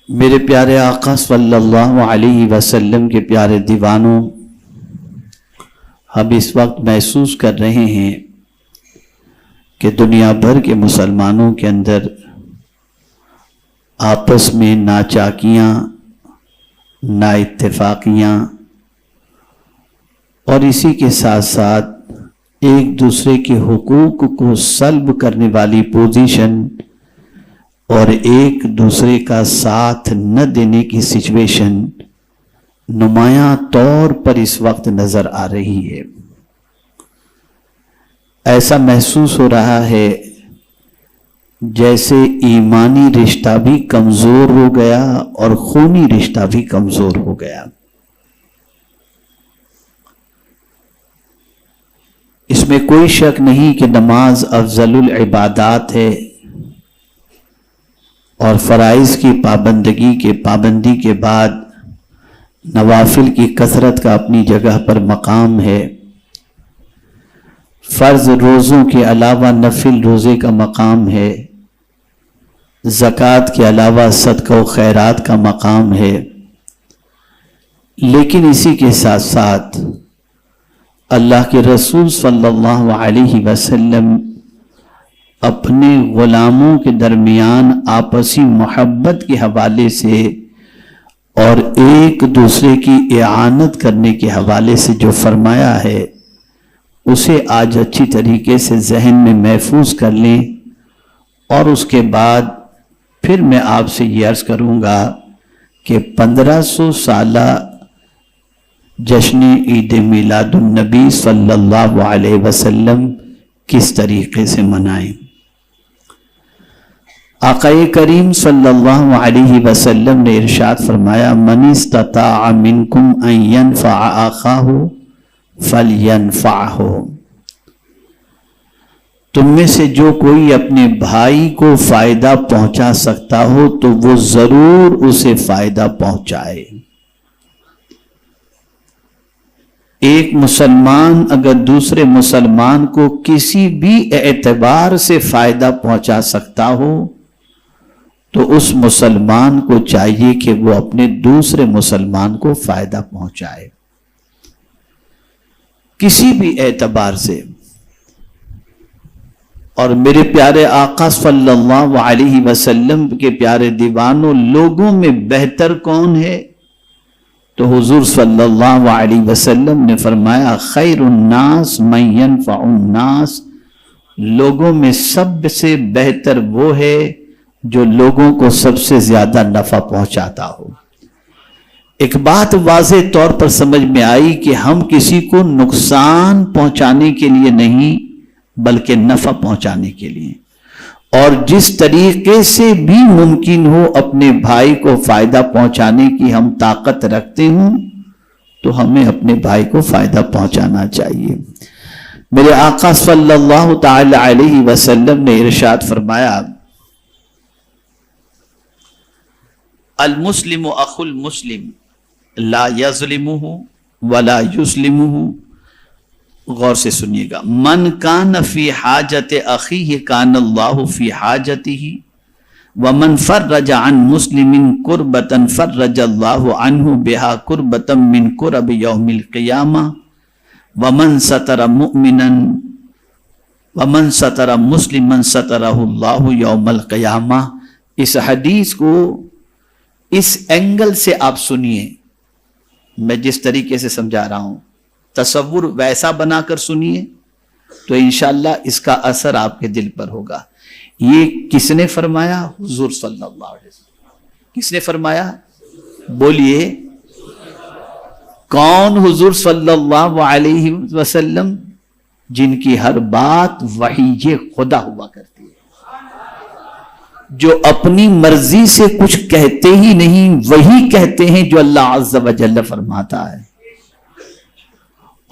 میرے پیارے آقا صلی اللہ علیہ وسلم کے پیارے دیوانوں، ہم اس وقت محسوس کر رہے ہیں کہ دنیا بھر کے مسلمانوں کے اندر آپس میں ناچاکیاں، نا اتفاقیاں اور اسی کے ساتھ ساتھ ایک دوسرے کے حقوق کو سلب کرنے والی پوزیشن اور ایک دوسرے کا ساتھ نہ دینے کی سچویشن نمایاں طور پر اس وقت نظر آ رہی ہے۔ ایسا محسوس ہو رہا ہے جیسے ایمانی رشتہ بھی کمزور ہو گیا اور خونی رشتہ بھی کمزور ہو گیا۔ اس میں کوئی شک نہیں کہ نماز افضل العبادات ہے اور فرائض کی پابندی کے بعد نوافل کی کثرت کا اپنی جگہ پر مقام ہے۔ فرض روزوں کے علاوہ نفل روزے کا مقام ہے، زکوٰۃ کے علاوہ صدقہ و خیرات کا مقام ہے، لیکن اسی کے ساتھ ساتھ اللہ کے رسول صلی اللہ علیہ وسلم اپنے غلاموں کے درمیان آپسی محبت کے حوالے سے اور ایک دوسرے کی اعانت کرنے کے حوالے سے جو فرمایا ہے اسے آج اچھی طریقے سے ذہن میں محفوظ کر لیں، اور اس کے بعد پھر میں آپ سے یہ عرض کروں گا کہ 1500 سالہ جشن عید میلاد النبی صلی اللہ علیہ وسلم کس طریقے سے منائیں۔ آقا کریم صلی اللہ علیہ وسلم نے ارشاد فرمایا، من استطاع منکم ان ينفع اخاہ فلینفعہ، تم میں سے جو کوئی اپنے بھائی کو فائدہ پہنچا سکتا ہو تو وہ ضرور اسے فائدہ پہنچائے۔ ایک مسلمان اگر دوسرے مسلمان کو کسی بھی اعتبار سے فائدہ پہنچا سکتا ہو تو اس مسلمان کو چاہیے کہ وہ اپنے دوسرے مسلمان کو فائدہ پہنچائے، کسی بھی اعتبار سے۔ اور میرے پیارے آقا صلی اللہ علیہ وسلم کے پیارے دیوانوں، لوگوں میں بہتر کون ہے؟ تو حضور صلی اللہ علیہ وسلم نے فرمایا، خیر الناس من ينفع الناس، لوگوں میں سب سے بہتر وہ ہے جو لوگوں کو سب سے زیادہ نفع پہنچاتا ہو۔ ایک بات واضح طور پر سمجھ میں آئی کہ ہم کسی کو نقصان پہنچانے کے لیے نہیں بلکہ نفع پہنچانے کے لیے، اور جس طریقے سے بھی ممکن ہو اپنے بھائی کو فائدہ پہنچانے کی ہم طاقت رکھتے ہوں تو ہمیں اپنے بھائی کو فائدہ پہنچانا چاہیے۔ میرے آقا صلی اللہ تعالی علیہ وسلم نے ارشاد فرمایا، المسلم اخو المسلم لا یظلمہ ولا یظلمہ۔ غور سے سنیے گا، من کان فی حاجت اخیہ کان اللہ فی حاجتہ، ومن فرج عن مسلم کربۃ فرج اللہ عنہ بہا کربۃ من کرب یوم القیامہ، ومن ستر مؤمنا ومن ستر مسلما سترہ اللہ یوم القیامہ۔ اس حدیث کو اس اینگل سے آپ سنیے، میں جس طریقے سے سمجھا رہا ہوں تصور ویسا بنا کر سنیے تو انشاءاللہ اس کا اثر آپ کے دل پر ہوگا۔ یہ کس نے فرمایا؟ حضور صلی اللہ علیہ وسلم۔ کس نے فرمایا؟ بولیے کون؟ حضور صلی اللہ علیہ وسلم، جن کی ہر بات وحی خدا ہوا کرتی ہے، جو اپنی مرضی سے کچھ کہتے ہی نہیں، وہی کہتے ہیں جو اللہ عز و جل فرماتا ہے،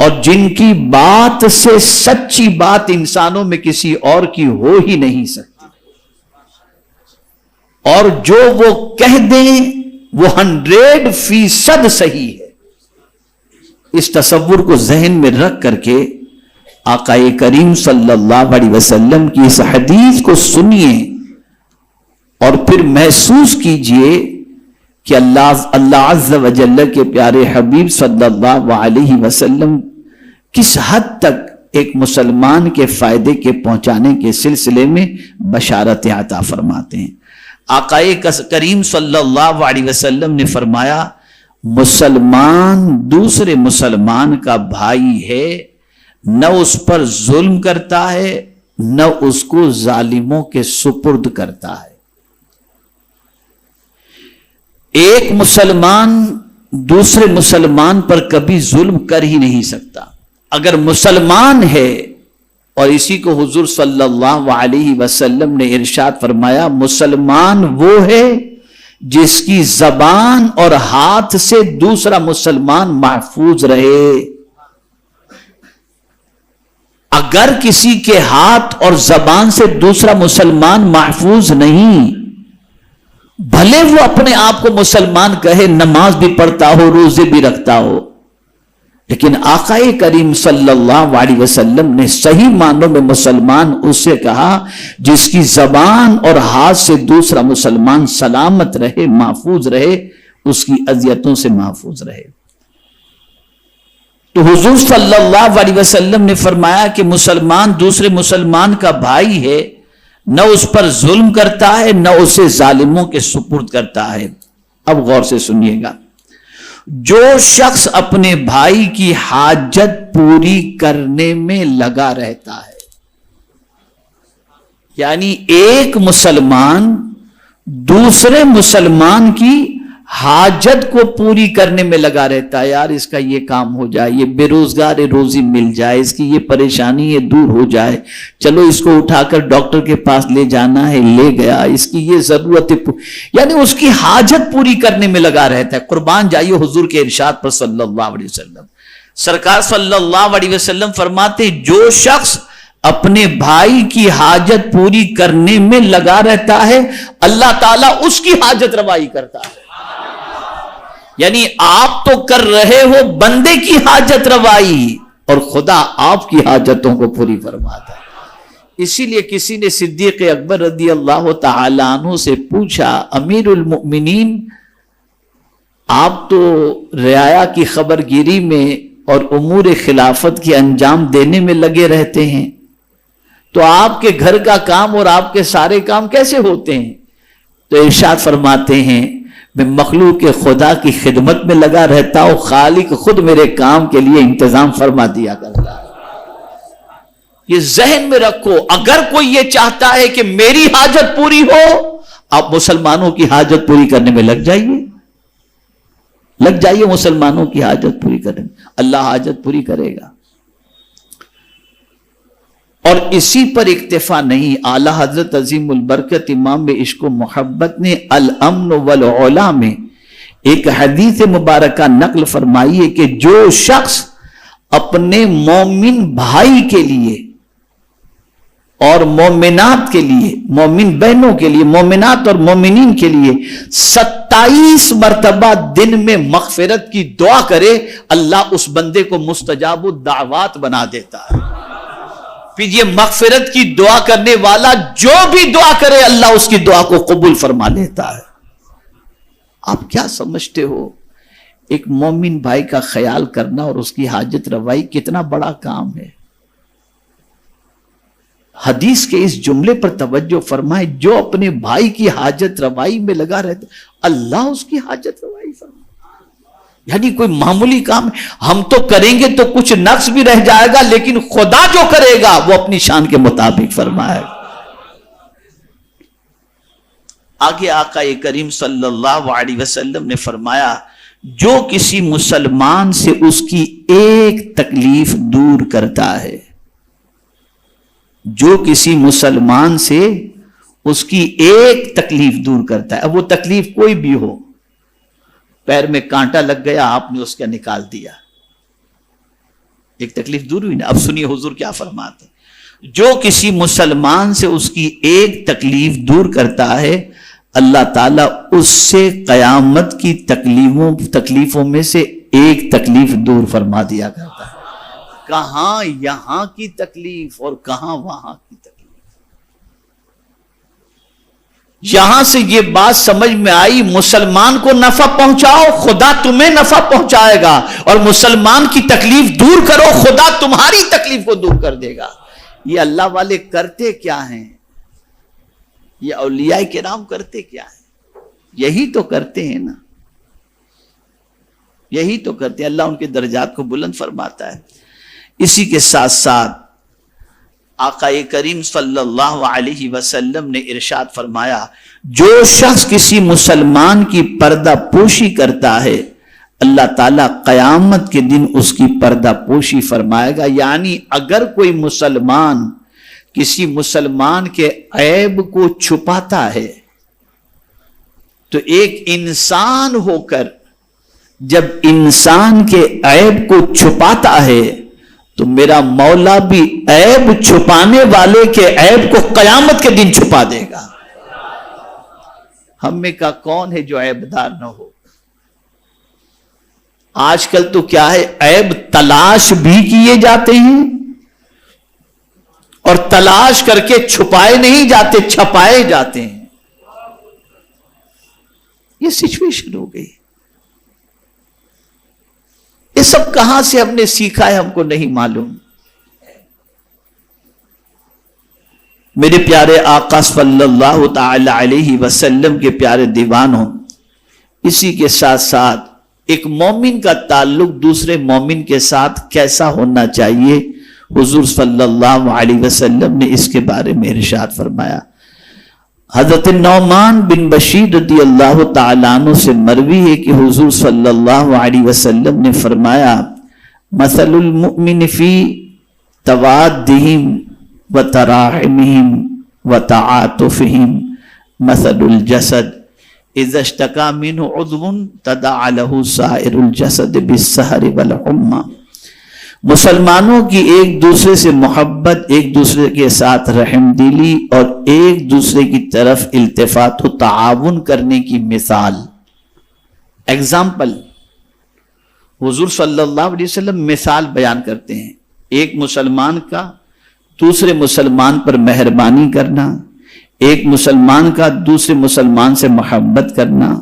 اور جن کی بات سے سچی بات انسانوں میں کسی اور کی ہو ہی نہیں سکتی، اور جو وہ کہہ دیں وہ 100% صحیح ہے۔ اس تصور کو ذہن میں رکھ کر کے آقا کریم صلی اللہ علیہ وسلم کی اس حدیث کو سنیے اور پھر محسوس کیجئے کہ اللہ عز و جل کے پیارے حبیب صلی اللہ علیہ وسلم کس حد تک ایک مسلمان کے فائدے کے پہنچانے کے سلسلے میں بشارت عطا فرماتے ہیں۔ آقائے کریم صلی اللہ علیہ وسلم نے فرمایا، مسلمان دوسرے مسلمان کا بھائی ہے، نہ اس پر ظلم کرتا ہے نہ اس کو ظالموں کے سپرد کرتا ہے۔ ایک مسلمان دوسرے مسلمان پر کبھی ظلم کر ہی نہیں سکتا۔ اگر مسلمان ہے، اور اسی کو حضور صلی اللہ علیہ وسلم نے ارشاد فرمایا، مسلمان وہ ہے جس کی زبان اور ہاتھ سے دوسرا مسلمان محفوظ رہے۔ اگر کسی کے ہاتھ اور زبان سے دوسرا مسلمان محفوظ نہیں، بھلے وہ اپنے آپ کو مسلمان کہے، نماز بھی پڑھتا ہو، روزے بھی رکھتا ہو، لیکن آقا کریم صلی اللہ علیہ وسلم نے صحیح معنوں میں مسلمان اسے کہا جس کی زبان اور ہاتھ سے دوسرا مسلمان سلامت رہے، محفوظ رہے، اس کی اذیتوں سے محفوظ رہے۔ تو حضور صلی اللہ علیہ وسلم نے فرمایا کہ مسلمان دوسرے مسلمان کا بھائی ہے، نہ اس پر ظلم کرتا ہے نہ اسے ظالموں کے سپرد کرتا ہے۔ اب غور سے سنیے گا، جو شخص اپنے بھائی کی حاجت پوری کرنے میں لگا رہتا ہے، یعنی ایک مسلمان دوسرے مسلمان کی حاجت کو پوری کرنے میں لگا رہتا ہے، یار اس کا یہ کام ہو جائے، یہ بے روزگار روزی مل جائے، اس کی یہ پریشانی یہ دور ہو جائے، چلو اس کو اٹھا کر ڈاکٹر کے پاس لے جانا ہے، لے گیا، اس کی یہ ضرورت ہے، یعنی اس کی حاجت پوری کرنے میں لگا رہتا ہے۔ قربان جائیے حضور کے ارشاد پر صلی اللہ علیہ وسلم۔ سرکار صلی اللہ علیہ وسلم فرماتے، جو شخص اپنے بھائی کی حاجت پوری کرنے میں لگا رہتا ہے، اللہ تعالیٰ اس کی حاجت روائی کرتا ہے۔ یعنی آپ تو کر رہے ہو بندے کی حاجت روائی، اور خدا آپ کی حاجتوں کو پوری فرماتا ہے۔ اسی لیے کسی نے صدیق اکبر رضی اللہ تعالی عنہ سے پوچھا، امیر المؤمنین آپ تو رعایا کی خبر گیری میں اور امور خلافت کے انجام دینے میں لگے رہتے ہیں، تو آپ کے گھر کا کام اور آپ کے سارے کام کیسے ہوتے ہیں؟ تو ارشاد فرماتے ہیں، میں مخلوق خدا کی خدمت میں لگا رہتا ہوں، خالق خود میرے کام کے لیے انتظام فرما دیا کرتا ہے۔ یہ ذہن میں رکھو، اگر کوئی یہ چاہتا ہے کہ میری حاجت پوری ہو، آپ مسلمانوں کی حاجت پوری کرنے میں لگ جائیے مسلمانوں کی حاجت پوری کرنے میں، اللہ حاجت پوری کرے گا۔ اور اسی پر اکتفا نہیں، اعلی حضرت عظیم البرکت امام عشق و محبت نے الامن والعلا میں ایک حدیث مبارکہ نقل فرمائی ہے کہ جو شخص اپنے مومن بھائی کے لیے اور مومنات کے لیے، مومن بہنوں کے لیے، مومنات اور مومنین کے لیے 27 مرتبہ دن میں مغفرت کی دعا کرے، اللہ اس بندے کو مستجاب الدعوات بنا دیتا ہے۔ پھر یہ مغفرت کی دعا کرنے والا جو بھی دعا کرے، اللہ اس کی دعا کو قبول فرما لیتا ہے۔ آپ کیا سمجھتے ہو، ایک مومن بھائی کا خیال کرنا اور اس کی حاجت روائی کتنا بڑا کام ہے؟ حدیث کے اس جملے پر توجہ فرمائے، جو اپنے بھائی کی حاجت روائی میں لگا رہتا، اللہ اس کی حاجت روائی فرما۔ یعنی کوئی معمولی کام ہم تو کریں گے تو کچھ نقص بھی رہ جائے گا، لیکن خدا جو کرے گا وہ اپنی شان کے مطابق فرمائے گا۔ آگے آقا کریم صلی اللہ علیہ وسلم نے فرمایا، جو کسی مسلمان سے اس کی ایک تکلیف دور کرتا ہے، جو کسی مسلمان سے اس کی ایک تکلیف دور کرتا ہے، اب وہ تکلیف کوئی بھی ہو، پیر میں کانٹا لگ گیا، آپ نے اس کا نکال دیا، ایک تکلیف دور ہوئی نا۔ اب سنیے حضور کیا فرماتے ہیں، جو کسی مسلمان سے اس کی ایک تکلیف دور کرتا ہے، اللہ تعالیٰ اس سے قیامت کی تکلیفوں میں سے ایک تکلیف دور فرما دیا کرتا ہے۔ کہاں یہاں کی تکلیف اور کہاں وہاں کی تکلیف۔ یہاں سے یہ بات سمجھ میں آئی، مسلمان کو نفع پہنچاؤ، خدا تمہیں نفع پہنچائے گا، اور مسلمان کی تکلیف دور کرو، خدا تمہاری تکلیف کو دور کر دے گا۔ یہ اللہ والے کرتے کیا ہیں؟ یہ اولیاء کرام کرتے کیا ہیں؟ یہی تو کرتے ہیں نا، یہی تو کرتے ہیں۔ اللہ ان کے درجات کو بلند فرماتا ہے۔ اسی کے ساتھ ساتھ آقا کریم صلی اللہ علیہ وسلم نے ارشاد فرمایا، جو شخص کسی مسلمان کی پردہ پوشی کرتا ہے اللہ تعالیٰ قیامت کے دن اس کی پردہ پوشی فرمائے گا۔ یعنی اگر کوئی مسلمان کسی مسلمان کے عیب کو چھپاتا ہے تو ایک انسان ہو کر جب انسان کے عیب کو چھپاتا ہے تو میرا مولا بھی عیب چھپانے والے کے عیب کو قیامت کے دن چھپا دے گا۔ ہم میں کا کون ہے جو عیب دار نہ ہو؟ آج کل تو کیا ہے، عیب تلاش بھی کیے جاتے ہیں اور تلاش کر کے چھپائے نہیں جاتے، چھپائے جاتے ہیں۔ یہ سچویشن ہو گئی۔ یہ سب کہاں سے ہم نے سیکھا ہے ہم کو نہیں معلوم۔ میرے پیارے آقا صلی اللہ تعالی علیہ وسلم کے پیارے دیوانوں، اسی کے ساتھ ساتھ ایک مومن کا تعلق دوسرے مومن کے ساتھ کیسا ہونا چاہیے، حضور صلی اللہ علیہ وسلم نے اس کے بارے میں ارشاد فرمایا۔ حضرت نعمان بن بشیر رضی اللہ تعالیٰ عنہ سے مروی ہے کہ حضور صلی اللہ علیہ وسلم نے فرمایا، مثل المؤمن فی توادہم وتراحمہم وتعاطفہم مثل الجسد اذا اشتکا منہ عضو تداعی لہ سائر الجسد بالسہر والحمى۔ مسلمانوں کی ایک دوسرے سے محبت، ایک دوسرے کے ساتھ رحم دلی اور ایک دوسرے کی طرف التفات و تعاون کرنے کی مثال، ایگزامپل، حضور صلی اللہ علیہ وسلم مثال بیان کرتے ہیں۔ ایک مسلمان کا دوسرے مسلمان پر مہربانی کرنا، ایک مسلمان کا دوسرے مسلمان سے محبت کرنا،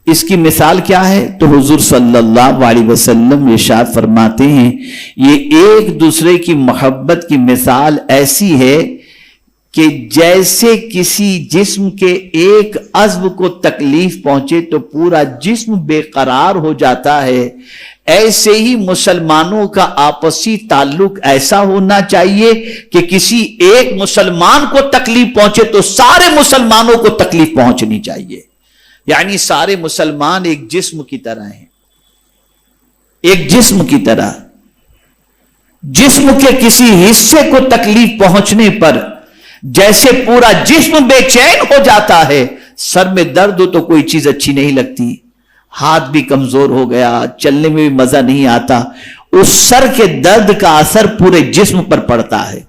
اس کی مثال کیا ہے؟ تو حضور صلی اللہ علیہ وسلم ارشاد فرماتے ہیں، یہ ایک دوسرے کی محبت کی مثال ایسی ہے کہ جیسے کسی جسم کے ایک عضو کو تکلیف پہنچے تو پورا جسم بے قرار ہو جاتا ہے، ایسے ہی مسلمانوں کا آپسی تعلق ایسا ہونا چاہیے کہ کسی ایک مسلمان کو تکلیف پہنچے تو سارے مسلمانوں کو تکلیف پہنچنی چاہیے۔ یعنی سارے مسلمان ایک جسم کی طرح ہیں، ایک جسم کی طرح۔ جسم کے کسی حصے کو تکلیف پہنچنے پر جیسے پورا جسم بے چین ہو جاتا ہے، سر میں درد ہو تو کوئی چیز اچھی نہیں لگتی، ہاتھ بھی کمزور ہو گیا، چلنے میں بھی مزہ نہیں آتا، اس سر کے درد کا اثر پورے جسم پر پڑتا ہے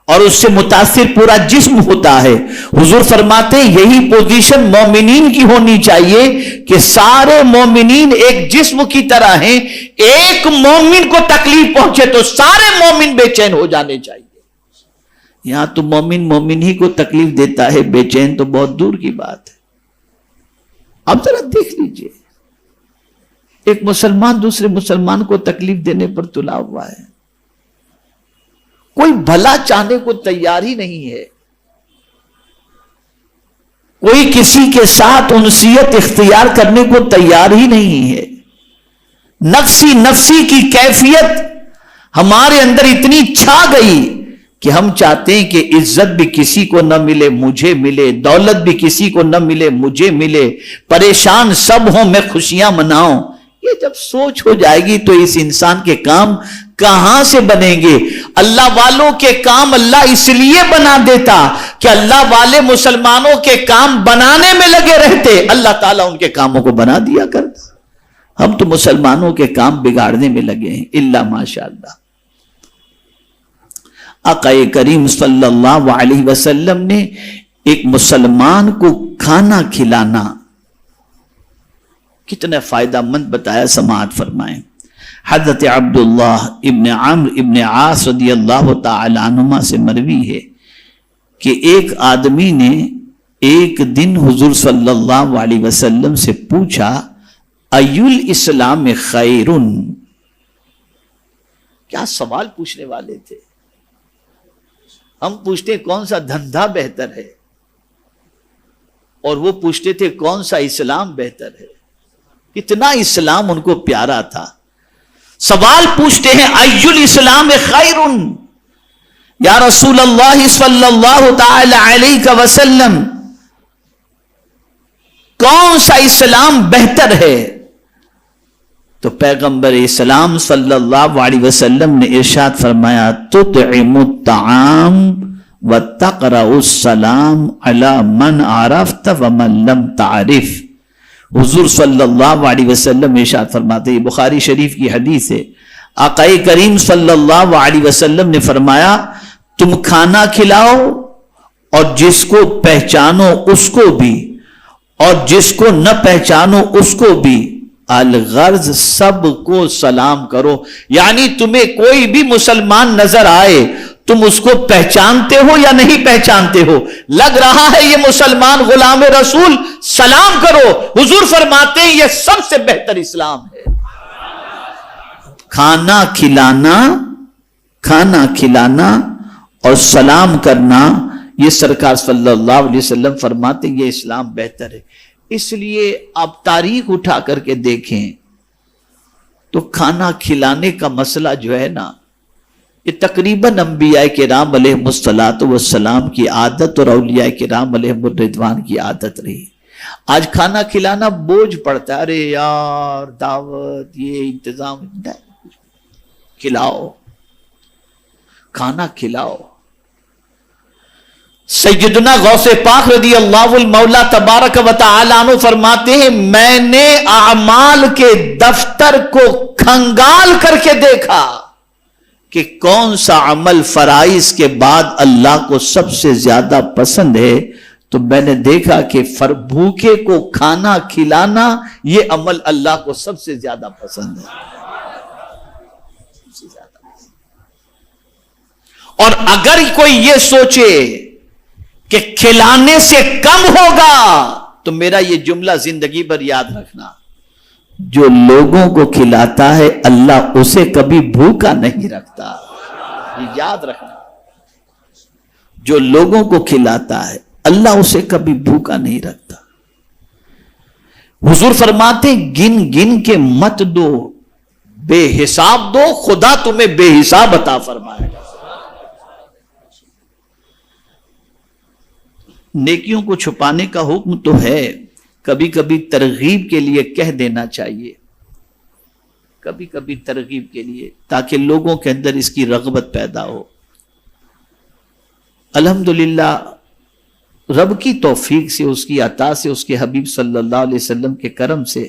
اور اس سے متاثر پورا جسم ہوتا ہے۔ حضور فرماتے ہیں یہی پوزیشن مومنین کی ہونی چاہیے کہ سارے مومنین ایک جسم کی طرح ہیں، ایک مومن کو تکلیف پہنچے تو سارے مومن بے چین ہو جانے چاہیے۔ یہاں تو مومن مومن ہی کو تکلیف دیتا ہے، بے چین تو بہت دور کی بات ہے۔ اب ذرا دیکھ لیجئے، ایک مسلمان دوسرے مسلمان کو تکلیف دینے پر تلا ہوا ہے، کوئی بھلا چاہنے کو تیار ہی نہیں ہے، کوئی کسی کے ساتھ انسیت اختیار کرنے کو تیار ہی نہیں ہے۔ نفسی نفسی کی کیفیت ہمارے اندر اتنی چھا گئی کہ ہم چاہتے ہیں کہ عزت بھی کسی کو نہ ملے مجھے ملے، دولت بھی کسی کو نہ ملے مجھے ملے، پریشان سب ہوں میں خوشیاں مناؤں۔ یہ جب سوچ ہو جائے گی تو اس انسان کے کام کہاں سے بنیں گے؟ اللہ والوں کے کام اللہ اس لیے بنا دیتا کہ اللہ والے مسلمانوں کے کام بنانے میں لگے رہتے، اللہ تعالیٰ ان کے کاموں کو بنا دیا کرتا۔ ہم تو مسلمانوں کے کام بگاڑنے میں لگے ہیں، الا ماشاءاللہ۔ آقا کریم صلی اللہ علیہ وسلم نے ایک مسلمان کو کھانا کھلانا کتنا فائدہ مند بتایا، سماعت فرمائیں۔ حضرت عبداللہ ابن عمرو ابن عاص رضی اللہ تعالی عنہما سے مروی ہے کہ ایک آدمی نے ایک دن حضور صلی اللہ علیہ وسلم سے پوچھا ای الاسلام خیرن، کیا سوال پوچھنے والے تھے؟ ہم پوچھتے کون سا دھندا بہتر ہے، اور وہ پوچھتے تھے کون سا اسلام بہتر ہے. کتنا اسلام ان کو پیارا تھا. سوال پوچھتے ہیں ای الاسلام خیرن، یا رسول اللہ صلی اللہ تعالی علیہ وسلم کون سا اسلام بہتر ہے؟ تو پیغمبر اسلام صلی اللہ علیہ وسلم نے ارشاد فرمایا تطعم الطعام وتقرأ السلام علی من عرفت ومن لم تعرف. حضور صلی اللہ علیہ وسلم ارشاد فرماتے ہیں، بخاری شریف کی حدیث ہے، آقا کریم صلی اللہ علیہ وسلم نے فرمایا تم کھانا کھلاؤ اور جس کو پہچانو اس کو بھی، اور جس کو نہ پہچانو اس کو بھی، الغرض سب کو سلام کرو. یعنی تمہیں کوئی بھی مسلمان نظر آئے تم اس کو پہچانتے ہو یا نہیں پہچانتے ہو، لگ رہا ہے یہ مسلمان غلام رسول، سلام کرو. حضور فرماتے ہیں یہ سب سے بہتر اسلام ہے. کھانا کھلانا اور سلام کرنا، یہ سرکار صلی اللہ علیہ وسلم فرماتے ہیں یہ اسلام بہتر ہے. اس لیے آپ تاریخ اٹھا کر کے دیکھیں تو کھانا کھلانے کا مسئلہ جو ہے نا، یہ تقریباً انبیاء کرام علیہم الصلاۃ والسلام کی عادت اور اولیاء کرام علیہم الرضوان کی عادت رہی. آج کھانا کھلانا بوجھ پڑتا ہے، ارے یار دعوت یہ انتظام، کھلاؤ، کھانا کھلاؤ. سیدنا غوث پاک رضی اللہ المولا تبارک و تعالی عنہ فرماتے ہیں میں نے اعمال کے دفتر کو کھنگال کر کے دیکھا کہ کون سا عمل فرائض کے بعد اللہ کو سب سے زیادہ پسند ہے، تو میں نے دیکھا کہ بھوکے کو کھانا کھلانا یہ عمل اللہ کو سب سے زیادہ پسند ہے. اور اگر کوئی یہ سوچے کہ کھلانے سے کم ہوگا تو میرا یہ جملہ زندگی بھر یاد رکھنا، جو لوگوں کو کھلاتا ہے اللہ اسے کبھی بھوکا نہیں رکھتا. یہ یاد رکھنا، جو لوگوں کو کھلاتا ہے اللہ اسے کبھی بھوکا نہیں رکھتا. حضور فرماتے گن گن کے مت دو، بے حساب دو، خدا تمہیں بے حساب عطا فرمائے گا. نیکیوں کو چھپانے کا حکم تو ہے، کبھی کبھی ترغیب کے لیے کہہ دینا چاہیے، کبھی کبھی ترغیب کے لیے، تاکہ لوگوں کے اندر اس کی رغبت پیدا ہو. الحمدللہ رب کی توفیق سے، اس کی عطا سے، اس کے حبیب صلی اللہ علیہ وسلم کے کرم سے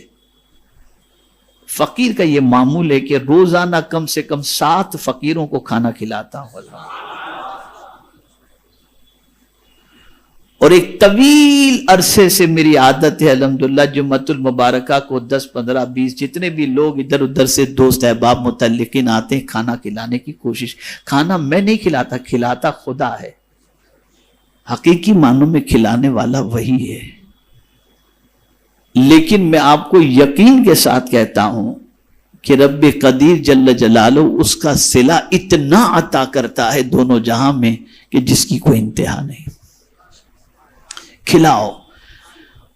فقیر کا یہ معمول ہے کہ روزانہ کم سے کم 7 فقیروں کو کھانا کھلاتا ہوں. اور ایک طویل عرصے سے میری عادت ہے الحمدللہ جمعۃ المبارکہ کو 10 15 20 جتنے بھی لوگ ادھر ادھر سے دوست احباب متعلقین آتے ہیں کھانا کھلانے کی کوشش. کھانا میں نہیں کھلاتا، کھلاتا خدا ہے. حقیقی معنوں میں کھلانے والا وہی ہے. لیکن میں آپ کو یقین کے ساتھ کہتا ہوں کہ رب قدیر جل جلالہ اس کا صلہ اتنا عطا کرتا ہے دونوں جہاں میں کہ جس کی کوئی انتہا نہیں. کھلاؤ.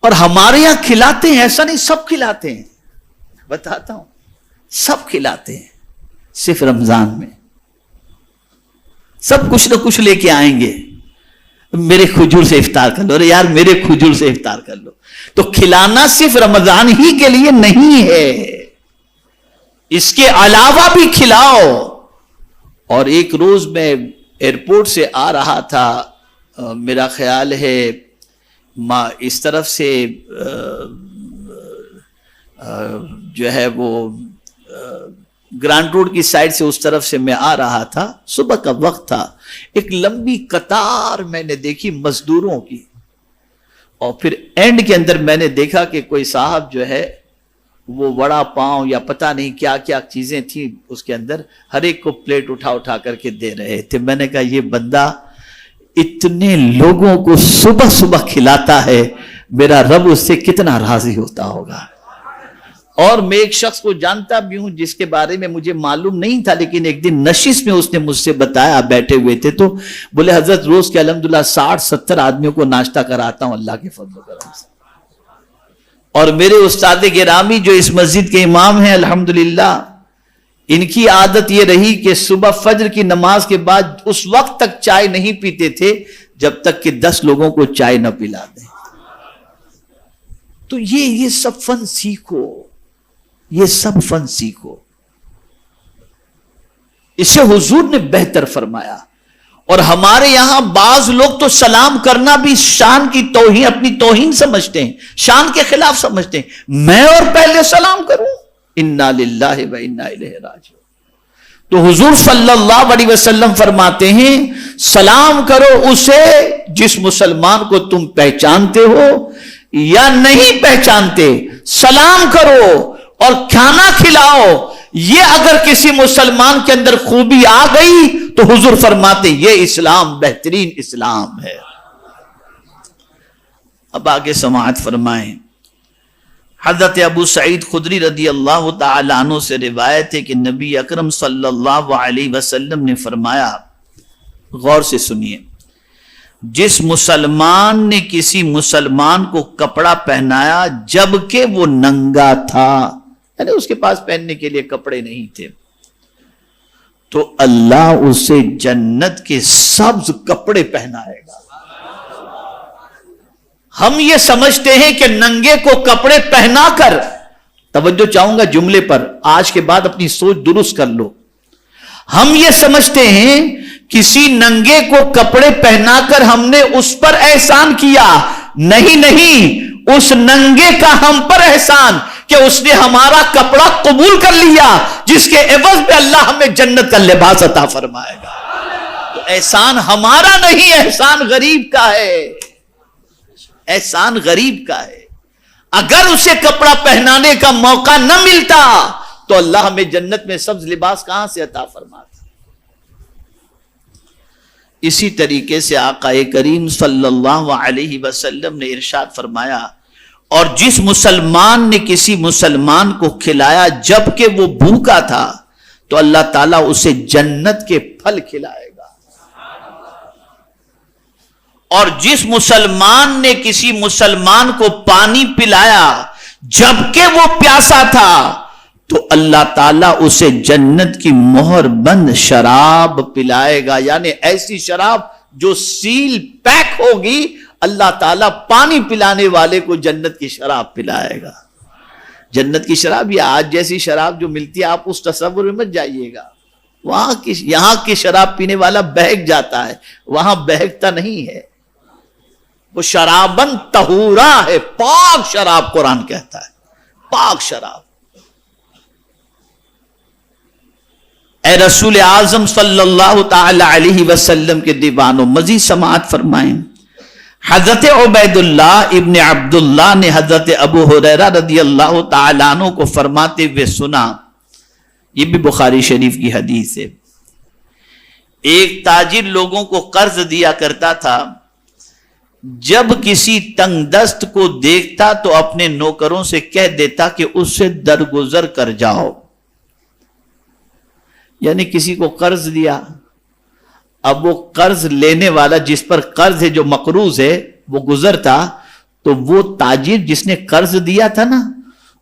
اور ہمارے یہاں کھلاتے ہیں، ایسا نہیں سب کھلاتے ہیں، بتاتا ہوں سب کھلاتے ہیں، صرف رمضان میں سب کچھ نہ کچھ لے کے آئیں گے، میرے کھجور سے افطار کر لو، ارے یار میرے کھجور سے افطار کر لو. تو کھلانا صرف رمضان ہی کے لیے نہیں ہے، اس کے علاوہ بھی کھلاؤ. اور ایک روز میں ایئرپورٹ سے آ رہا تھا، میرا خیال ہے اس طرف سے جو ہے وہ گرانڈ روڈ کی سائڈ سے اس طرف سے میں آ رہا تھا، صبح کا وقت تھا. ایک لمبی قطار میں نے دیکھی مزدوروں کی، اور پھر اینڈ کے اندر میں نے دیکھا کہ کوئی صاحب جو ہے وہ وڑا پاؤں یا پتہ نہیں کیا کیا چیزیں تھیں اس کے اندر، ہر ایک کو پلیٹ اٹھا اٹھا کر کے دے رہے تھے. میں نے کہا یہ بندہ اتنے لوگوں کو صبح صبح کھلاتا ہے، میرا رب اس سے کتنا راضی ہوتا ہوگا۔ اور میں ایک شخص کو جانتا بھی ہوں جس کے بارے میں مجھے معلوم نہیں تھا، لیکن ایک دن نشست میں اس نے مجھ سے بتایا، بیٹھے ہوئے تھے تو بولے حضرت روز کے الحمدللہ 60-70 آدمیوں کو ناشتہ کراتا ہوں اللہ کے فضل و کرم سے، اور میرے استاد گرامی جو اس مسجد کے امام ہیں الحمدللہ، ان کی عادت یہ رہی کہ صبح فجر کی نماز کے بعد اس وقت تک چائے نہیں پیتے تھے جب تک کہ 10 لوگوں کو چائے نہ پلا دیں۔ تو یہ سب فن سیکھو، یہ سب فن سیکھو، اسے حضور نے بہتر فرمایا۔ اور ہمارے یہاں بعض لوگ تو سلام کرنا بھی شان کی توہین، اپنی توہین سمجھتے ہیں، شان کے خلاف سمجھتے ہیں، میں اور پہلے سلام کروں، انا للہ و انا الیہ راجعون۔ تو حضور صلی اللہ علیہ وسلم فرماتے ہیں سلام کرو اسے جس مسلمان کو تم پہچانتے ہو یا نہیں پہچانتے، سلام کرو اور کھانا کھلاؤ۔ یہ اگر کسی مسلمان کے اندر خوبی آ گئی تو حضور فرماتے یہ اسلام بہترین اسلام ہے۔ اب آگے سماعت فرمائیں۔ حضرت ابو سعید خدری رضی اللہ تعالی عنہ سے روایت ہے کہ نبی اکرم صلی اللہ علیہ وسلم نے فرمایا، غور سے سنیے، جس مسلمان نے کسی مسلمان کو کپڑا پہنایا جبکہ وہ ننگا تھا، یعنی اس کے پاس پہننے کے لیے کپڑے نہیں تھے، تو اللہ اسے جنت کے سبز کپڑے پہنائے گا۔ ہم یہ سمجھتے ہیں کہ ننگے کو کپڑے پہنا کر، توجہ چاہوں گا جملے پر، آج کے بعد اپنی سوچ درست کر لو، ہم یہ سمجھتے ہیں کسی ننگے کو کپڑے پہنا کر ہم نے اس پر احسان کیا، نہیں، اس ننگے کا ہم پر احسان کہ اس نے ہمارا کپڑا قبول کر لیا، جس کے عوض میں اللہ ہمیں جنت کا لباس عطا فرمائے گا۔ تو احسان ہمارا نہیں، احسان غریب کا ہے، احسان غریب کا ہے۔ اگر اسے کپڑا پہنانے کا موقع نہ ملتا تو اللہ ہمیں جنت میں سبز لباس کہاں سے عطا فرماتا۔ اسی طریقے سے آقا کریم صلی اللہ علیہ وسلم نے ارشاد فرمایا، اور جس مسلمان نے کسی مسلمان کو کھلایا جبکہ وہ بھوکا تھا تو اللہ تعالیٰ اسے جنت کے پھل کھلائے گا، اور جس مسلمان نے کسی مسلمان کو پانی پلایا جبکہ وہ پیاسا تھا تو اللہ تعالیٰ اسے جنت کی مہر بند شراب پلائے گا، یعنی ایسی شراب جو سیل پیک ہوگی، اللہ تعالیٰ پانی پلانے والے کو جنت کی شراب پلائے گا۔ جنت کی شراب یا آج جیسی شراب جو ملتی ہے آپ اس تصور میں مت جائیے گا، یہاں کی شراب پینے والا بہک جاتا ہے، وہاں بہکتا نہیں ہے، وہ شرابن طہورا ہے، پاک شراب قرآن کہتا ہے، پاک شراب۔ اے رسول اعظم صلی اللہ تعالی علیہ وسلم کے دیوانوں، مزید سماعت فرمائیں۔ حضرت عبید اللہ ابن عبداللہ نے حضرت ابو ہریرہ رضی اللہ تعالیٰ عنہ کو فرماتے ہوئے سنا، یہ بھی بخاری شریف کی حدیث ہے، ایک تاجر لوگوں کو قرض دیا کرتا تھا، جب کسی تنگ دست کو دیکھتا تو اپنے نوکروں سے کہہ دیتا کہ اس سے درگزر کر جاؤ، یعنی کسی کو قرض دیا، اب وہ قرض لینے والا جس پر قرض ہے، جو مقروض ہے، وہ گزرتا تو وہ تاجر جس نے قرض دیا تھا نا،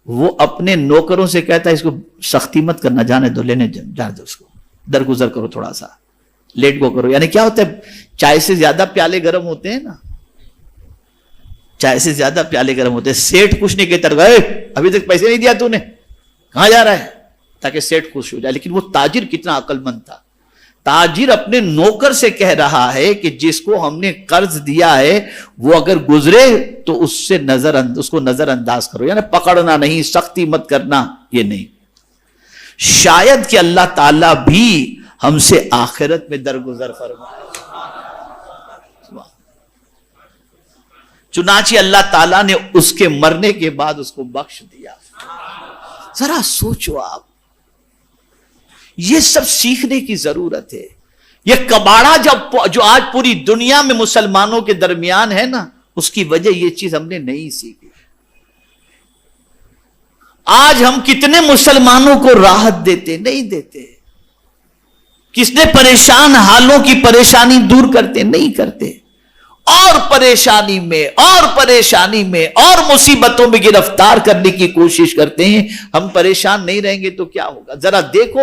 وہ اپنے نوکروں سے کہتا اس کو سختی مت کرنا، جانے دو، لینے جانے دو، اس کو درگزر کرو، تھوڑا سا لیٹ گو کرو۔ یعنی کیا ہوتا ہے، چائے سے زیادہ پیالے گرم ہوتے ہیں نا، چائے سے زیادہ پیالے گرم ہوتے ہیں۔ سیٹ کچھ نہیں کہتا، ابھی تک پیسے نہیں دیا تو نے، کہاں جا رہا ہے، تاکہ سیٹ خوش ہو جائے۔ لیکن وہ تاجر کتنا عقل مند تھا، تاجر اپنے نوکر سے کہہ رہا ہے کہ جس کو ہم نے قرض دیا ہے وہ اگر گزرے تو اس کو نظر انداز کرو، یعنی پکڑنا نہیں، سختی مت کرنا، یہ نہیں۔ شاید کہ اللہ تعالیٰ بھی ہم سے آخرت میں درگزر فرمائے، چنانچہ اللہ تعالیٰ نے اس کے مرنے کے بعد اس کو بخش دیا۔ ذرا سوچو آپ، یہ سب سیکھنے کی ضرورت ہے یہ کباڑا جو آج پوری دنیا میں مسلمانوں کے درمیان ہے نا، اس کی وجہ یہ چیز ہم نے نہیں سیکھی۔ آج ہم کتنے مسلمانوں کو راحت دیتے؟ نہیں دیتے۔ کس نے پریشان حالوں کی پریشانی دور کرتے؟ نہیں کرتے۔ اور پریشانی میں اور مصیبتوں میں گرفتار کرنے کی کوشش کرتے ہیں۔ ہم پریشان نہیں رہیں گے تو کیا ہوگا؟ ذرا دیکھو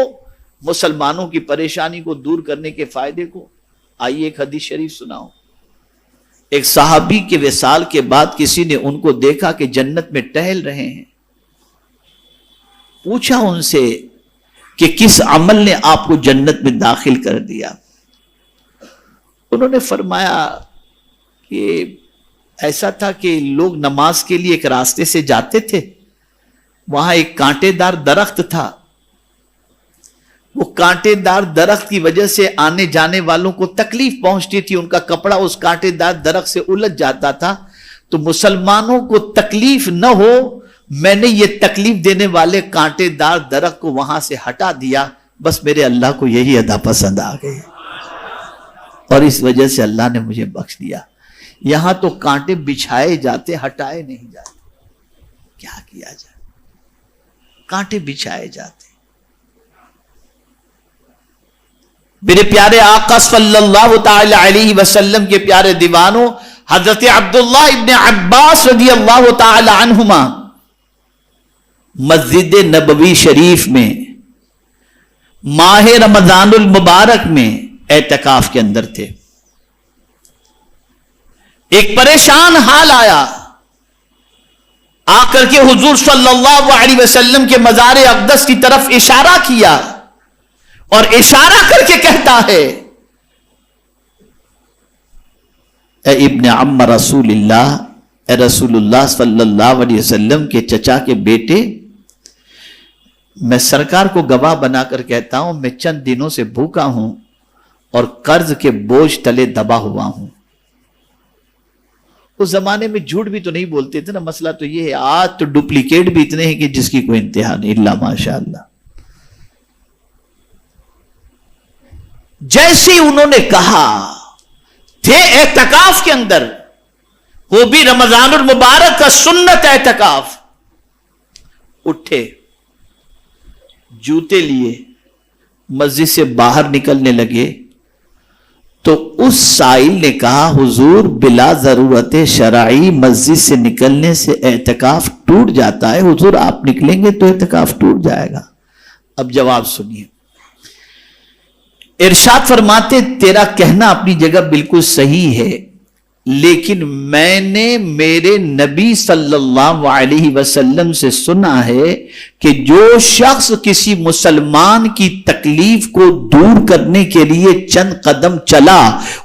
مسلمانوں کی پریشانی کو دور کرنے کے فائدے کو۔ آئیے ایک حدیث شریف سناؤ۔ ایک صحابی کے وصال کے بعد کسی نے ان کو دیکھا کہ جنت میں ٹہل رہے ہیں۔ پوچھا ان سے کہ کس عمل نے آپ کو جنت میں داخل کر دیا؟ انہوں نے فرمایا کہ ایسا تھا کہ لوگ نماز کے لیے ایک راستے سے جاتے تھے، وہاں ایک کانٹے دار درخت تھا، وہ کانٹے دار درخت کی وجہ سے آنے جانے والوں کو تکلیف پہنچتی تھی، ان کا کپڑا اس کانٹے دار درخت سے الجھ جاتا تھا، تو مسلمانوں کو تکلیف نہ ہو، میں نے یہ تکلیف دینے والے کانٹے دار درخت کو وہاں سے ہٹا دیا، بس میرے اللہ کو یہی ادا پسند آ گئی اور اس وجہ سے اللہ نے مجھے بخش دیا۔ یہاں تو کانٹے بچھائے جاتے، ہٹائے نہیں جاتے۔ کیا کیا جائے؟ کانٹے بچھائے جاتے۔ میرے پیارے آقا صلی اللہ تعالی علیہ وسلم کے پیارے دیوانوں، حضرت عبداللہ ابن عباس رضی اللہ تعالی عنہما مسجد نبوی شریف میں ماہ رمضان المبارک میں اعتکاف کے اندر تھے۔ ایک پریشان حال آیا، آ کر کے حضور صلی اللہ علیہ وسلم کے مزار اقدس کی طرف اشارہ کیا اور اشارہ کر کے کہتا ہے، اے ابن عم رسول اللہ، اے رسول اللہ صلی اللہ علیہ وسلم کے چچا کے بیٹے، میں سرکار کو گواہ بنا کر کہتا ہوں میں چند دنوں سے بھوکا ہوں اور قرض کے بوجھ تلے دبا ہوا ہوں۔ اس زمانے میں جھوٹ بھی تو نہیں بولتے تھے نا، مسئلہ تو یہ ہے، آج تو ڈپلیکیٹ بھی اتنے ہیں کہ جس کی کوئی انتہا نہیں، اللہ ماشاء اللہ۔ جیسے انہوں نے کہا، تھے اعتکاف کے اندر، وہ بھی رمضان المبارک کا سنت اعتکاف، اٹھے، جوتے لیے مسجد سے باہر نکلنے لگے تو اس سائل نے کہا، حضور بلا ضرورت شرعی مسجد سے نکلنے سے اعتکاف ٹوٹ جاتا ہے، حضور آپ نکلیں گے تو اعتکاف ٹوٹ جائے گا۔ اب جواب سنیے، ارشاد فرماتے تیرا کہنا اپنی جگہ بالکل صحیح ہے، لیکن میں نے میرے نبی صلی اللہ علیہ وسلم سے سنا ہے کہ جو شخص کسی مسلمان کی تکلیف کو دور کرنے کے لیے چند قدم چلا،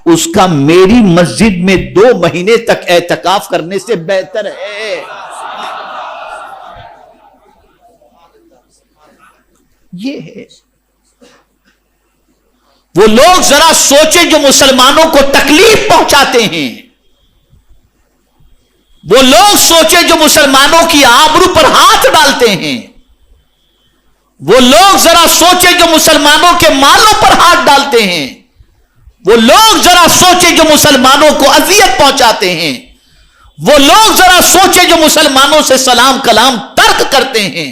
اس کا میری مسجد میں 2 مہینے تک اعتکاف کرنے سے بہتر ہے۔ یہ ہے وہ لوگ، ذرا سوچیں جو مسلمانوں کو تکلیف پہنچاتے ہیں، وہ لوگ سوچیں جو مسلمانوں کی آبرو پر ہاتھ ڈالتے ہیں، وہ لوگ ذرا سوچیں جو مسلمانوں کے مالوں پر ہاتھ ڈالتے ہیں، وہ لوگ ذرا سوچیں جو مسلمانوں کو اذیت پہنچاتے ہیں، وہ لوگ ذرا سوچیں جو مسلمانوں سے سلام کلام ترک کرتے ہیں،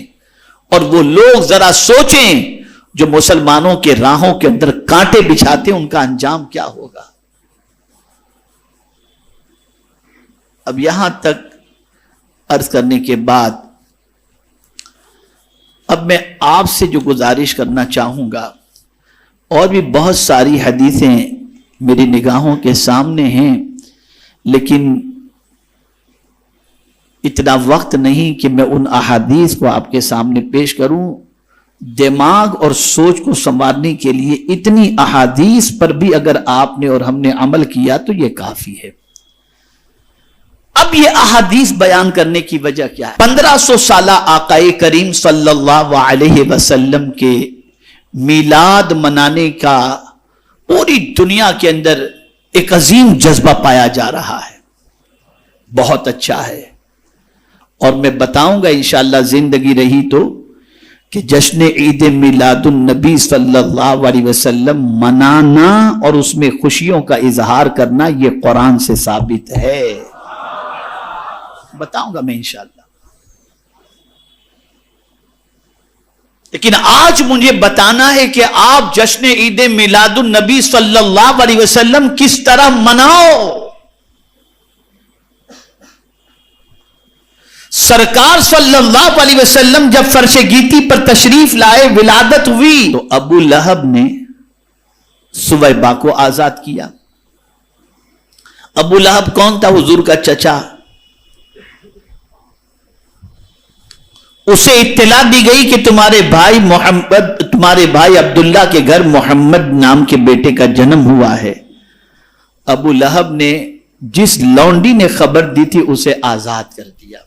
اور وہ لوگ ذرا سوچیں جو مسلمانوں کے راہوں کے اندر کانٹے بچھاتے ہیں، ان کا انجام کیا ہوگا۔ اب یہاں تک عرض کرنے کے بعد اب میں آپ سے جو گزارش کرنا چاہوں گا، اور بھی بہت ساری حدیثیں میری نگاہوں کے سامنے ہیں، لیکن اتنا وقت نہیں کہ میں ان احادیث کو آپ کے سامنے پیش کروں۔ دماغ اور سوچ کو سنوارنے کے لیے اتنی احادیث پر بھی اگر آپ نے اور ہم نے عمل کیا تو یہ کافی ہے۔ اب یہ احادیث بیان کرنے کی وجہ کیا ہے؟ 1500 سالہ آقا کریم صلی اللہ علیہ وسلم کے میلاد منانے کا پوری دنیا کے اندر ایک عظیم جذبہ پایا جا رہا ہے، بہت اچھا ہے، اور میں بتاؤں گا انشاءاللہ زندگی رہی تو کہ جشن عید میلاد النبی صلی اللہ علیہ وسلم منانا اور اس میں خوشیوں کا اظہار کرنا یہ قرآن سے ثابت ہے. بتاؤں گا میں انشاءاللہ. لیکن آج مجھے بتانا ہے کہ آپ جشن عید میلاد النبی صلی اللہ علیہ وسلم کس طرح مناؤ. سرکار صلی اللہ علیہ وسلم جب فرش گیتی پر تشریف لائے، ولادت ہوئی، تو ابو لہب نے سویبہ کو آزاد کیا. ابو لہب کون تھا؟ حضور کا چچا. اسے اطلاع دی گئی کہ تمہارے بھائی عبداللہ کے گھر محمد نام کے بیٹے کا جنم ہوا ہے. ابو لہب نے جس لونڈی نے خبر دی تھی اسے آزاد کر دیا.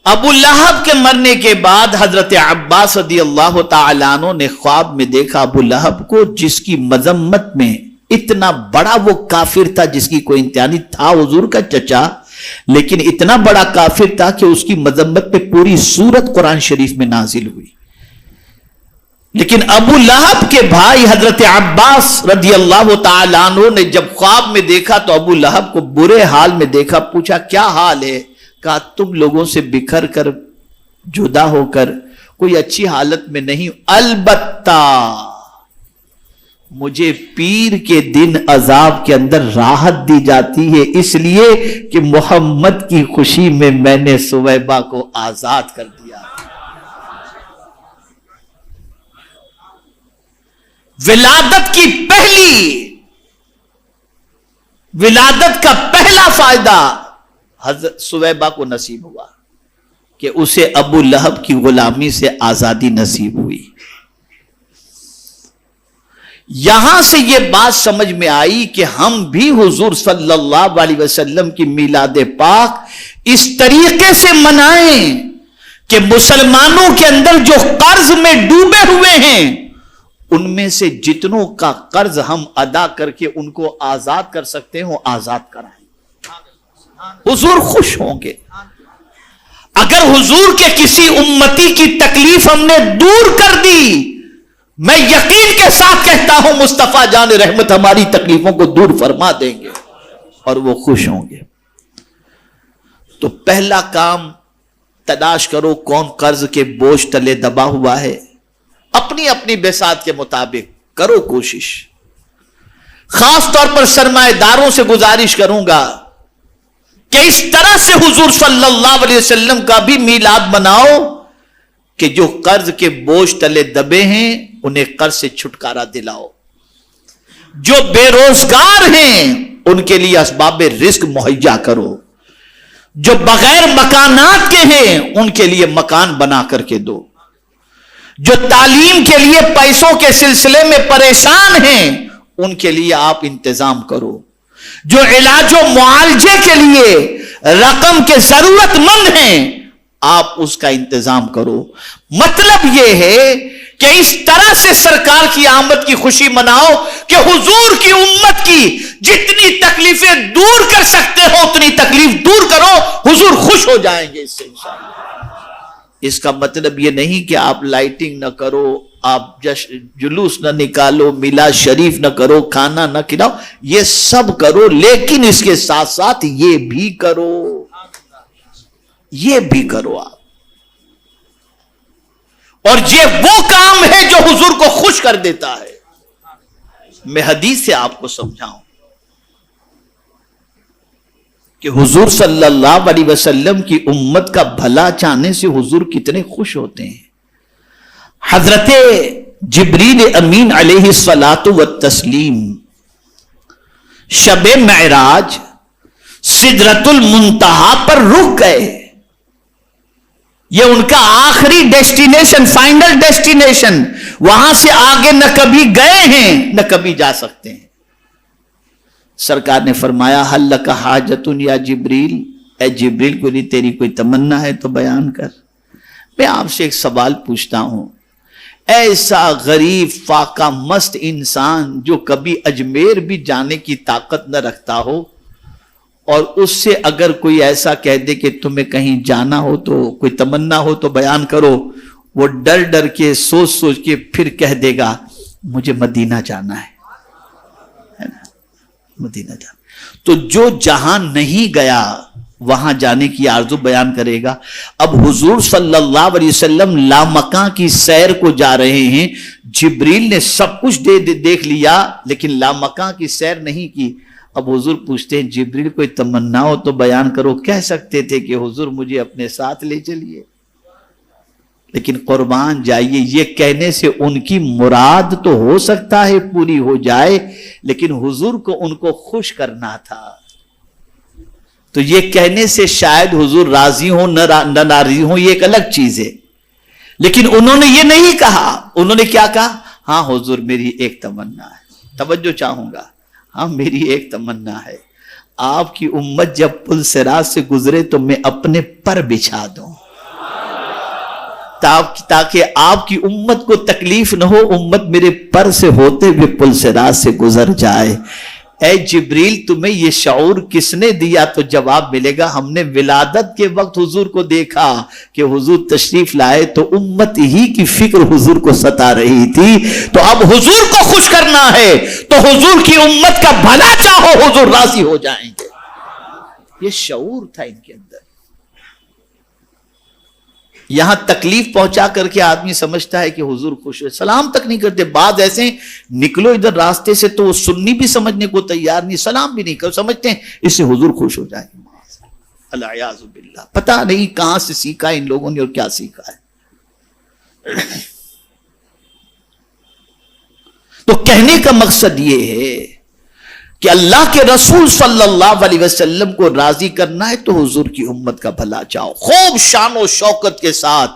ابو لہب کے مرنے کے بعد حضرت عباس رضی اللہ تعالیٰ عنہ نے خواب میں دیکھا ابو لہب کو، جس کی مذمت میں اتنا بڑا وہ کافر تھا جس کی کوئی انتہا نہیں تھا، حضور کا چچا، لیکن اتنا بڑا کافر تھا کہ اس کی مذمت پہ پوری سورت قرآن شریف میں نازل ہوئی. لیکن ابو لہب کے بھائی حضرت عباس رضی اللہ تعالیٰ عنہ نے جب خواب میں دیکھا تو ابو لہب کو برے حال میں دیکھا. پوچھا کیا حال ہے؟ کہا تم لوگوں سے بکھر کر جدا ہو کر کوئی اچھی حالت میں نہیں، البتہ مجھے پیر کے دن عذاب کے اندر راحت دی جاتی ہے، اس لیے کہ محمد کی خوشی میں نے سویبہ کو آزاد کر دیا. ولادت کا پہلا فائدہ حضرت سویبہ کو نصیب ہوا کہ اسے ابو لہب کی غلامی سے آزادی نصیب ہوئی. یہاں سے یہ بات سمجھ میں آئی کہ ہم بھی حضور صلی اللہ علیہ وسلم کی میلاد پاک اس طریقے سے منائیں کہ مسلمانوں کے اندر جو قرض میں ڈوبے ہوئے ہیں ان میں سے جتنوں کا قرض ہم ادا کر کے ان کو آزاد کر سکتے ہیں وہ آزاد کرائیں. حضور خوش ہوں گے. اگر حضور کے کسی امتی کی تکلیف ہم نے دور کر دی، میں یقین کے ساتھ کہتا ہوں مصطفیٰ جان رحمت ہماری تکلیفوں کو دور فرما دیں گے اور وہ خوش ہوں گے. تو پہلا کام تلاش کرو کون قرض کے بوجھ تلے دبا ہوا ہے، اپنی اپنی بساط کے مطابق کرو کوشش. خاص طور پر سرمایہ داروں سے گزارش کروں گا کہ اس طرح سے حضور صلی اللہ علیہ وسلم کا بھی میلاد مناؤ کہ جو قرض کے بوجھ تلے دبے ہیں انہیں قرض سے چھٹکارا دلاؤ. جو بے روزگار ہیں ان کے لیے اسباب رزق مہیا کرو. جو بغیر مکانات کے ہیں ان کے لیے مکان بنا کر کے دو. جو تعلیم کے لیے پیسوں کے سلسلے میں پریشان ہیں ان کے لیے آپ انتظام کرو. جو علاج و معالجے کے لیے رقم کے ضرورت مند ہیں آپ اس کا انتظام کرو. مطلب یہ ہے کہ اس طرح سے سرکار کی آمد کی خوشی مناؤ کہ حضور کی امت کی جتنی تکلیفیں دور کر سکتے ہو اتنی تکلیف دور کرو، حضور خوش ہو جائیں گے اس سے انشاءاللہ. اس کا مطلب یہ نہیں کہ آپ لائٹنگ نہ کرو، آپ جلوس نہ نکالو، میلاد شریف نہ کرو، کھانا نہ کھلاؤ، یہ سب کرو، لیکن اس کے ساتھ ساتھ یہ بھی کرو، یہ بھی کرو آپ. اور یہ وہ کام ہے جو حضور کو خوش کر دیتا ہے. میں حدیث سے آپ کو سمجھاؤں کہ حضور صلی اللہ علیہ وسلم کی امت کا بھلا چاہنے سے حضور کتنے خوش ہوتے ہیں. حضرت جبریل امین علیہ الصلاۃ والتسلیم شب معراج سدرۃ المنتہا پر رک گئے. یہ ان کا آخری ڈیسٹینیشن، فائنل ڈیسٹینیشن، وہاں سے آگے نہ کبھی گئے ہیں نہ کبھی جا سکتے ہیں. سرکار نے فرمایا حل لک حاجت یا جبریل، اے جبریل کو نہیں تیری کوئی تمنا ہے تو بیان کر. میں آپ سے ایک سوال پوچھتا ہوں، ایسا غریب فاقہ مست انسان جو کبھی اجمیر بھی جانے کی طاقت نہ رکھتا ہو اور اس سے اگر کوئی ایسا کہہ دے کہ تمہیں کہیں جانا ہو تو کوئی تمنا ہو تو بیان کرو، وہ ڈر ڈر کے سوچ سوچ کے پھر کہہ دے گا مجھے مدینہ جانا ہے نا، مدینہ جانا۔ تو جو جہاں نہیں گیا وہاں جانے کی آرزو بیان کرے گا۔ اب حضور صلی اللہ علیہ وسلم لامکاں کی سیر کو جا رہے ہیں، جبریل نے سب کچھ دیکھ لیا لیکن لامکاں کی سیر نہیں کی۔ اب حضور پوچھتے ہیں جبریل کوئی تمنا ہو تو بیان کرو، کہہ سکتے تھے کہ حضور مجھے اپنے ساتھ لے چلیے، لیکن قربان جائیے یہ کہنے سے ان کی مراد تو ہو سکتا ہے پوری ہو جائے، لیکن حضور کو ان کو خوش کرنا تھا، تو یہ کہنے سے شاید حضور راضی ہوں نہ ناراضی ہوں، یہ ایک الگ چیز ہے، لیکن انہوں نے یہ نہیں کہا۔ انہوں نے کیا کہا؟ ہاں حضور میری ایک تمنا ہے، توجہ چاہوں گا، ہاں میری ایک تمنا ہے، آپ کی امت جب پل صراط سے گزرے تو میں اپنے پر بچھا دوں تاکہ آپ کی امت کو تکلیف نہ ہو، امت میرے پر سے ہوتے ہوئے پل صراط سے گزر جائے۔ اے جبریل تمہیں یہ شعور کس نے دیا؟ تو جواب ملے گا ہم نے ولادت کے وقت حضور کو دیکھا کہ حضور تشریف لائے تو امت ہی کی فکر حضور کو ستا رہی تھی، تو اب حضور کو خوش کرنا ہے تو حضور کی امت کا بھلا چاہو، حضور راضی ہو جائیں گے۔ یہ شعور تھا ان کے اندر۔ یہاں تکلیف پہنچا کر کے آدمی سمجھتا ہے کہ حضور خوش ہوئے، سلام تک نہیں کرتے۔ بعض ایسے نکلو ادھر راستے سے تو وہ سنی بھی سمجھنے کو تیار نہیں، سلام بھی نہیں کر، سمجھتے ہیں اس سے حضور خوش ہو جائے گے۔ العیاذ باللہ، پتہ نہیں کہاں سے سیکھا ان لوگوں نے اور کیا سیکھا ہے۔ تو کہنے کا مقصد یہ ہے کہ اللہ کے رسول صلی اللہ علیہ وسلم کو راضی کرنا ہے تو حضور کی امت کا بھلا چاہو، خوب شان و شوکت کے ساتھ،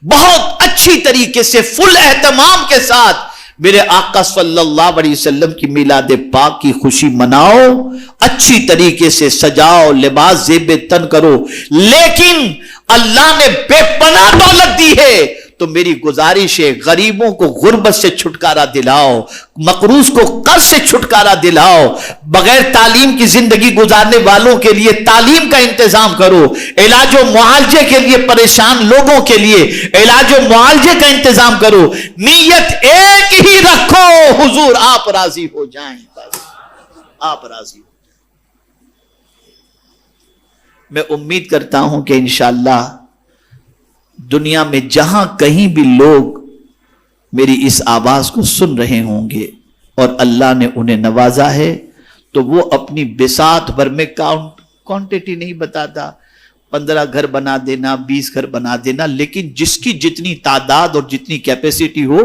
بہت اچھی طریقے سے، فل اہتمام کے ساتھ میرے آقا صلی اللہ علیہ وسلم کی میلاد پاک کی خوشی مناؤ، اچھی طریقے سے سجاؤ، لباس زیب تن کرو، لیکن اللہ نے بے پناہ دولت دی ہے تو میری گزارش ہے غریبوں کو غربت سے چھٹکارا دلاؤ، مقروض کو قرض سے چھٹکارا دلاؤ، بغیر تعلیم کی زندگی گزارنے والوں کے لیے تعلیم کا انتظام کرو، علاج و معالجے کے لیے پریشان لوگوں کے لیے علاج و معالجے کا انتظام کرو، نیت ایک ہی رکھو، حضور آپ راضی ہو جائیں، بس آپ راضی ہو۔ میں امید کرتا ہوں کہ انشاءاللہ دنیا میں جہاں کہیں بھی لوگ میری اس آواز کو سن رہے ہوں گے اور اللہ نے انہیں نوازا ہے تو وہ اپنی بساط بھر میں کوانٹٹی نہیں بتاتا، 15 گھر بنا دینا، 20 گھر بنا دینا، لیکن جس کی جتنی تعداد اور جتنی کیپیسٹی ہو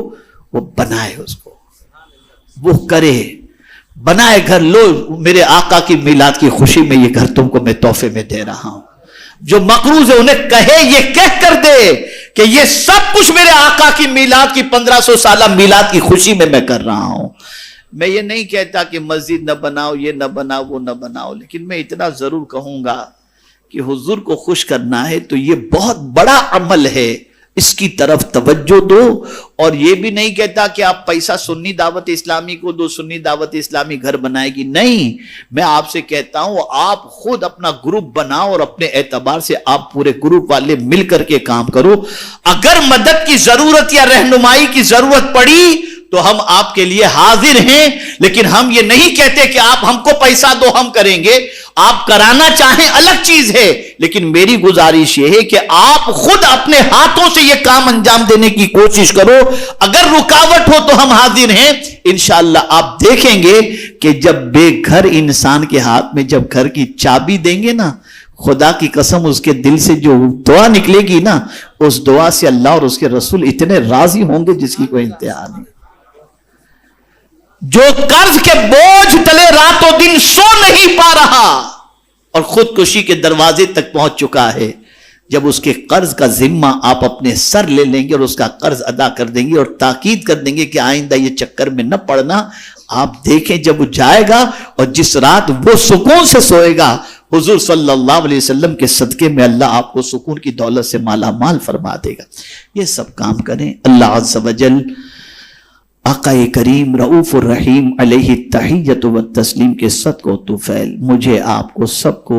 وہ بنائے، اس کو وہ کرے، بنائے گھر۔ لو میرے آقا کی میلاد کی خوشی میں یہ گھر تم کو میں تحفے میں دے رہا ہوں۔ جو مقروض ہے انہیں کہے، یہ کہہ کر دے کہ یہ سب کچھ میرے آقا کی میلاد کی 1500 سالہ میلاد کی خوشی میں کر رہا ہوں۔ میں یہ نہیں کہتا کہ مسجد نہ بناؤ، یہ نہ بناؤ، وہ نہ بناؤ، لیکن میں اتنا ضرور کہوں گا کہ حضور کو خوش کرنا ہے تو یہ بہت بڑا عمل ہے، اس کی طرف توجہ دو۔ اور یہ بھی نہیں کہتا کہ آپ پیسہ سنی دعوت اسلامی کو دو، سنی دعوت اسلامی گھر بنائے گی، نہیں، میں آپ سے کہتا ہوں آپ خود اپنا گروپ بناؤ اور اپنے اعتبار سے آپ پورے گروپ والے مل کر کے کام کرو۔ اگر مدد کی ضرورت یا رہنمائی کی ضرورت پڑی تو ہم آپ کے لیے حاضر ہیں، لیکن ہم یہ نہیں کہتے کہ آپ ہم کو پیسہ دو ہم کریں گے، آپ کرانا چاہیں الگ چیز ہے، لیکن میری گزارش یہ ہے کہ آپ خود اپنے ہاتھوں سے یہ کام انجام دینے کی کوشش کرو۔ اگر رکاوٹ ہو تو ہم حاضر ہیں، انشاءاللہ آپ دیکھیں گے کہ جب بے گھر انسان کے ہاتھ میں جب گھر کی چابی دیں گے نا، خدا کی قسم اس کے دل سے جو دعا نکلے گی نا، اس دعا سے اللہ اور اس کے رسول اتنے راضی ہوں گے جس کی کوئی انتہا نہیں۔ جو قرض کے بوجھ تلے رات و دن سو نہیں پا رہا اور خودکشی کے دروازے تک پہنچ چکا ہے، جب اس کے قرض کا ذمہ آپ اپنے سر لے لیں گے اور اس کا قرض ادا کر دیں گے اور تاکید کر دیں گے کہ آئندہ یہ چکر میں نہ پڑنا، آپ دیکھیں جب وہ جائے گا اور جس رات وہ سکون سے سوئے گا، حضور صلی اللہ علیہ وسلم کے صدقے میں اللہ آپ کو سکون کی دولت سے مالا مال فرما دے گا۔ یہ سب کام کریں۔ اللہ عز و جل آقا کریم رؤوف الرحیم علیہ التحیۃ والتسلیم کے صدقہ و طفیل مجھے آپ کو سب کو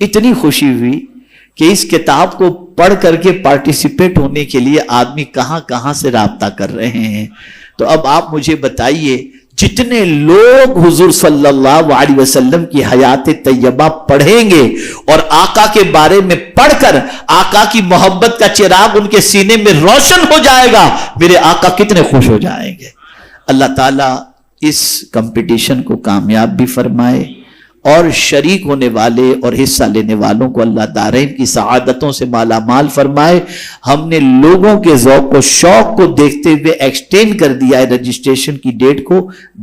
اتنی خوشی ہوئی کہ اس کتاب کو پڑھ کر کے پارٹیسپیٹ ہونے کے لیے آدمی کہاں کہاں سے رابطہ کر رہے ہیں. تو اب آپ مجھے بتائیے جتنے لوگ حضور صلی اللہ علیہ وسلم کی حیات طیبہ پڑھیں گے اور آقا کے بارے میں پڑھ کر آقا کی محبت کا چراغ ان کے سینے میں روشن ہو جائے گا, میرے آقا کتنے خوش ہو جائیں گے. اللہ تعالیٰ اس کمپٹیشن کو کامیاب بھی فرمائے اور شریک ہونے والے اور حصہ لینے والوں کو اللہ دارین کی سعادتوں سے مالا مال فرمائے. ہم نے لوگوں کے ذوق و شوق کو دیکھتے ہوئے ایکسٹینڈ کر دیا ہے رجسٹریشن کی ڈیٹ کو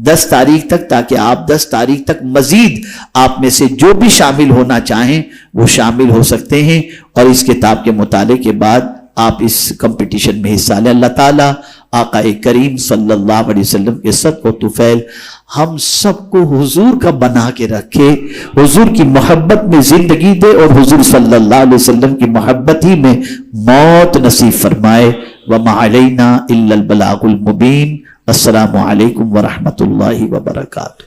10 تاریخ تک, تاکہ آپ 10 تاریخ تک مزید آپ میں سے جو بھی شامل ہونا چاہیں وہ شامل ہو سکتے ہیں اور اس کتاب کے مطالعے کے بعد آپ اس کمپٹیشن میں حصہ لیں. اللہ تعالیٰ آقا کریم صلی اللہ علیہ وسلم کے صدق و طفیل ہم سب کو حضور کا بنا کے رکھے, حضور کی محبت میں زندگی دے اور حضور صلی اللہ علیہ وسلم کی محبت ہی میں موت نصیب فرمائے. وما علینا الا البلاغ المبین. السلام علیکم ورحمۃ اللہ وبرکاتہ.